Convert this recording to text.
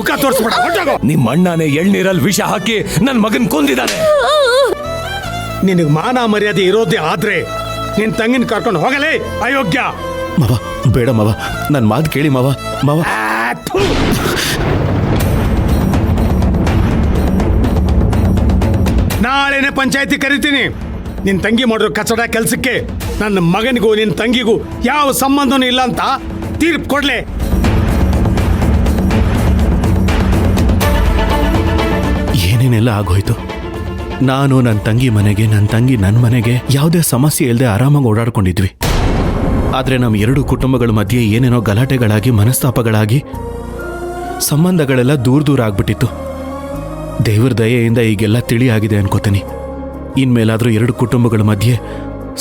ಮುಖ ತೋರಿಸ್ಬೇಡ, ಹೊರಟೋಗು. ನಿಮ್ಮ ಅಣ್ಣನೇ ಎಳ್ನೀರಲ್ಲಿ ವಿಷ ಹಾಕಿ ನನ್ನ ಮಗನ್ ಕೊಂದಿದ್ದಾನೆ. ನಿನಗೆ ಮಾನ ಮರ್ಯಾದೆ ಇರೋದೇ ಆದ್ರೆ ನಿನ್ ತಂಗಿನ ಕರ್ಕೊಂಡು ಹೋಗಲೇ ಅಯೋಗ್ಯ. ಮಾವ ಬೇಡ ಮಾವ, ನನ್ನ ಮಾತು ಕೇಳಿ ಮಾವ. ಮಾವ ನಾಳೆನೆ ಪಂಚಾಯತಿ ಕರಿತೀನಿ. ನಿನ್ ತಂಗಿ ಮಾಡಿರೋ ಕಚಡ ಕೆಲ್ಸಕ್ಕೆ ನನ್ನ ಮಗನಿಗೂ ನಿನ್ ತಂಗಿಗೂ ಯಾವ ಸಂಬಂಧನೂ ಇಲ್ಲ ಅಂತ ತೀರ್ಪು ಕೊಡ್ಲೆ. ಏನೇನೆಲ್ಲ ಆಗೋಯ್ತು. ನಾನು ನನ್ನ ತಂಗಿ ಮನೆಗೆ, ನನ್ನ ತಂಗಿ ನನ್ನ ಮನೆಗೆ ಯಾವುದೇ ಸಮಸ್ಯೆ ಇಲ್ಲದೆ ಆರಾಮಾಗಿ ಓಡಾಡ್ಕೊಂಡಿದ್ವಿ. ಆದರೆ ನಮ್ಮ ಎರಡು ಕುಟುಂಬಗಳ ಮಧ್ಯೆ ಏನೇನೋ ಗಲಾಟೆಗಳಾಗಿ, ಮನಸ್ತಾಪಗಳಾಗಿ ಸಂಬಂಧಗಳೆಲ್ಲ ದೂರ ಆಗ್ಬಿಟ್ಟಿತ್ತು. ದೇವ್ರ ದಯೆಯಿಂದ ಈಗೆಲ್ಲ ತಿಳಿಯಾಗಿದೆ ಅನ್ಕೋತೀನಿ. ಇನ್ಮೇಲಾದರೂ ಎರಡು ಕುಟುಂಬಗಳ ಮಧ್ಯೆ